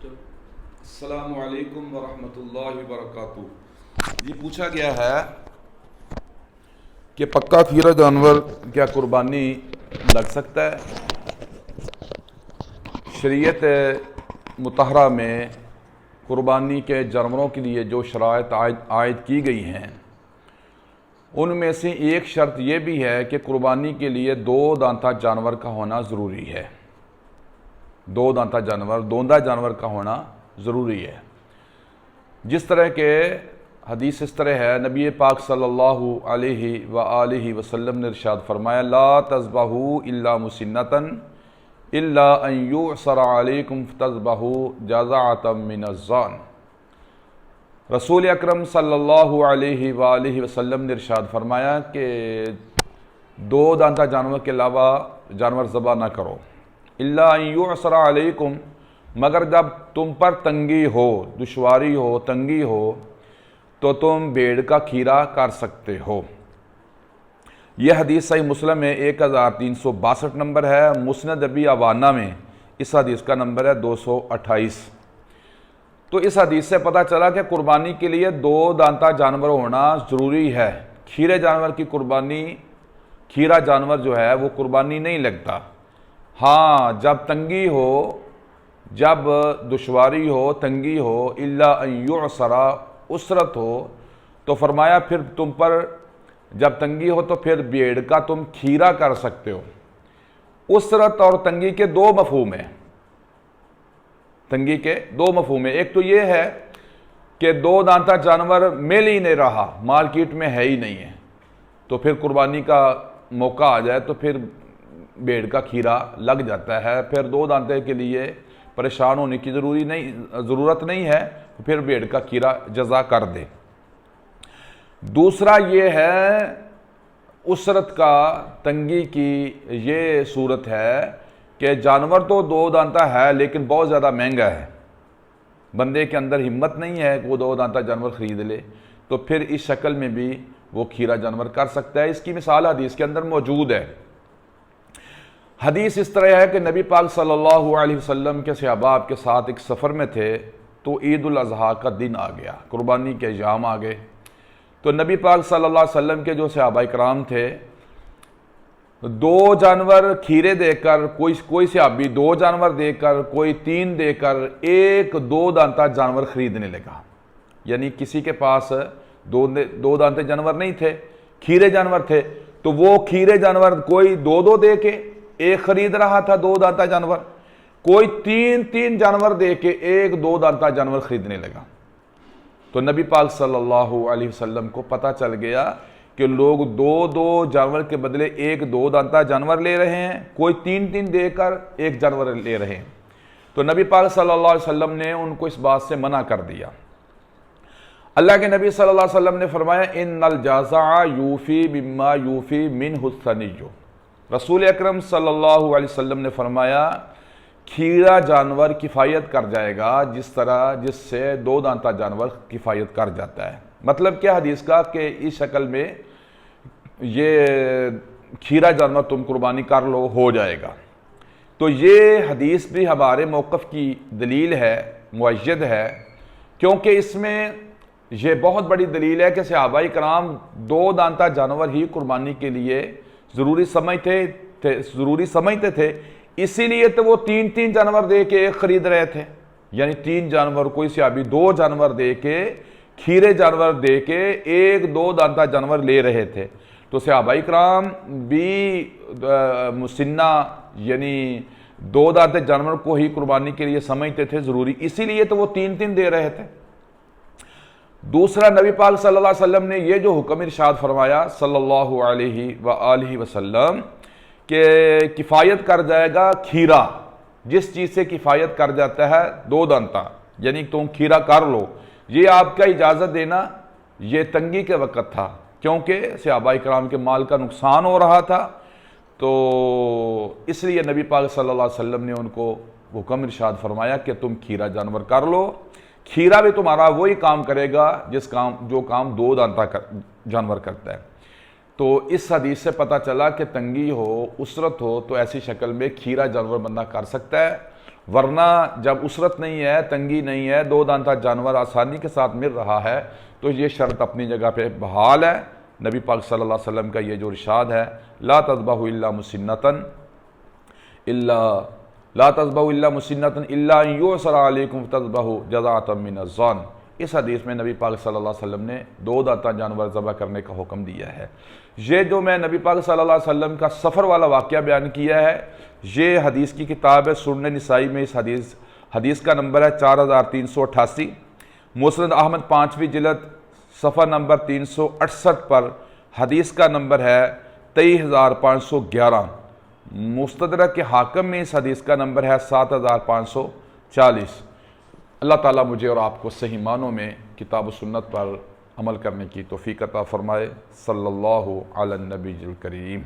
السلام علیکم ورحمۃ اللہ وبرکاتہ۔ یہ پوچھا گیا ہے کہ پکا کھیرا جانور کیا قربانی لگ سکتا ہے؟ شریعت مطہرہ میں قربانی کے جانوروں کے لیے جو شرائط عائد کی گئی ہیں ان میں سے ایک شرط یہ بھی ہے کہ قربانی کے لیے دو دانتا جانور کا ہونا ضروری ہے۔ دو دانتا جانور، دوندا جانور کا ہونا ضروری ہے۔ جس طرح کہ حدیث اس طرح ہے، نبی پاک صلی اللہ علیہ وآلہ وسلم نے ارشاد فرمایا، لا تذبحوا الا مسنۃ الا ان یعصر علیکم فتذبحوا جزعۃ من الضأن۔ رسول اکرم صلی اللہ علیہ وآلہ وسلم نے ارشاد فرمایا کہ دو دانتا جانور کے علاوہ جانور ذبح نہ کرو، الا ان یعصر علیکم، مگر جب تم پر تنگی ہو، دشواری ہو، تنگی ہو تو تم بھیڑ کا کھیرا کر سکتے ہو۔ یہ حدیث صحیح مسلم میں 1362 نمبر ہے، مسند ابی عوانہ میں اس حدیث کا نمبر ہے 228۔ تو اس حدیث سے پتہ چلا کہ قربانی کے لیے دو دانتا جانور ہونا ضروری ہے۔ کھیرے جانور کی قربانی، کھیرا جانور جو ہے وہ قربانی نہیں لگتا۔ ہاں، جب تنگی ہو، جب دشواری ہو، تنگی ہو، الا ان یعصر، اسرت ہو، تو فرمایا پھر تم پر جب تنگی ہو تو پھر بھیڑ کا تم کھیرا کر سکتے ہو۔ اسرت اور تنگی کے دو مفہوم ہیں، تنگی کے دو مفہوم ہیں۔ ایک تو یہ ہے کہ دو دانتا جانور مل ہی نہیں رہا، مارکیٹ میں ہے ہی نہیں ہے، تو پھر قربانی کا موقع آ جائے تو پھر بھیڑ کا کھیرا لگ جاتا ہے، پھر دو دانتے کے لیے پریشان ہونے کی ضرورت نہیں ہے، پھر بھیڑ کا کھیرا جزا کر دے۔ دوسرا یہ ہے اسرت کا، تنگی کی یہ صورت ہے کہ جانور تو دو دانتا ہے لیکن بہت زیادہ مہنگا ہے، بندے کے اندر ہمت نہیں ہے کہ وہ دو دانتا جانور خرید لے، تو پھر اس شکل میں بھی وہ کھیرا جانور کر سکتا ہے۔ اس کی مثال حدیث کے اندر موجود ہے۔ حدیث اس طرح ہے کہ نبی پاک صلی اللہ علیہ وسلم کے صحابہ آپ کے ساتھ ایک سفر میں تھے، تو عید الاضحیٰ کا دن آ گیا، قربانی کے ایام آ گئے، تو نبی پاک صلی اللہ علیہ وسلم کے جو صحابہ کرام تھے، دو جانور کھیرے دے کر، کوئی صحابی دو جانور دے کر، کوئی تین دے کر ایک دو دانتا جانور خریدنے لگا۔ یعنی کسی کے پاس دو دانتے جانور نہیں تھے، کھیرے جانور تھے، تو وہ کھیرے جانور کوئی دو دو دے کے ایک خرید رہا تھا دو دانتا جانور، کوئی تین جانور دے کے ایک دو دانتا جانور خریدنے لگا۔ تو نبی پاک صلی اللہ علیہ وسلم کو پتہ چل گیا کہ لوگ دو جانور کے بدلے ایک دو دانتا جانور لے رہے ہیں، کوئی تین دے کر ایک جانور لے رہے ہیں۔ تو نبی پاک صلی اللہ علیہ وسلم نے ان کو اس بات سے منع کر دیا۔ اللہ کے نبی صلی اللہ علیہ وسلم نے فرمایا، ان الجزع یوفی مما یوفی منہ الثنی۔ رسول اکرم صلی اللہ علیہ وسلم نے فرمایا، کھیرا جانور کفایت کر جائے گا جس سے دو دانتا جانور کفایت کر جاتا ہے۔ مطلب کیا حدیث کا کہ اس شکل میں یہ کھیرا جانور تم قربانی کر لو، ہو جائے گا۔ تو یہ حدیث بھی ہمارے موقف کی دلیل ہے، مؤید ہے، کیونکہ اس میں یہ بہت بڑی دلیل ہے کہ صحابہ کرام دو دانتا جانور ہی قربانی کے لیے ضروری سمجھتے تھے، اسی لیے تو وہ تین جانور دے کے ایک خرید رہے تھے۔ یعنی تین جانور، کوئی صحابی دو جانور دے کے، کھیرے جانور دے کے ایک دو دانتا جانور لے رہے تھے، تو صحابہ کرام بھی مسنہ یعنی دو دانتے جانور کو ہی قربانی کے لیے سمجھتے تھے ضروری، اسی لیے تو وہ تین دے رہے تھے۔ دوسرا، نبی پاک صلی اللہ علیہ وسلم نے یہ جو حکم ارشاد فرمایا صلی اللہ علیہ وآلہ وسلم کہ کفایت کر جائے گا کھیرا، جس چیز سے کفایت کر جاتا ہے دو دانتا، یعنی تم کھیرا کر لو، یہ آپ کا اجازت دینا یہ تنگی کے وقت تھا، کیونکہ صحابہ کرام کے مال کا نقصان ہو رہا تھا، تو اس لیے نبی پاک صلی اللہ علیہ وسلم نے ان کو حکم ارشاد فرمایا کہ تم کھیرا جانور کر لو۔ کھیرا بھی تمہارا وہی کام کرے گا جو کام دو دانتا جانور کرتا ہے۔ تو اس حدیث سے پتہ چلا کہ تنگی ہو، اسرت ہو، تو ایسی شکل میں کھیرا جانور بندہ کر سکتا ہے، ورنہ جب اسرت نہیں ہے، تنگی نہیں ہے، دو دانتا جانور آسانی کے ساتھ مل رہا ہے، تو یہ شرط اپنی جگہ پہ بحال ہے۔ نبی پاک صلی اللہ علیہ وسلم کا یہ جو ارشاد ہے، لا تذبحوا الا مسنتن لا تذبحوا الا مسنتن الا ان یعصر علیکم تذبحوا جزاء من الظن، اس حدیث میں نبی پاک صلی اللہ علیہ وسلم نے دو دانتا جانور ذبح کرنے کا حکم دیا ہے۔ یہ جو میں نبی پاک صلی اللہ علیہ وسلم کا سفر والا واقعہ بیان کیا ہے، یہ حدیث کی کتاب ہے سنن نسائی میں، اس حدیث کا نمبر ہے 4388، مسند احمد 5ویں جلد صفحہ نمبر 368 پر حدیث کا نمبر ہے 23511، مستدرک کے حاکم میں اس حدیث کا نمبر ہے 7540۔ اللہ تعالیٰ مجھے اور آپ کو صحیح معنوں میں کتاب و سنت پر عمل کرنے کی توفیق عطا فرمائے۔ صلی اللہ علی النبی الکریم۔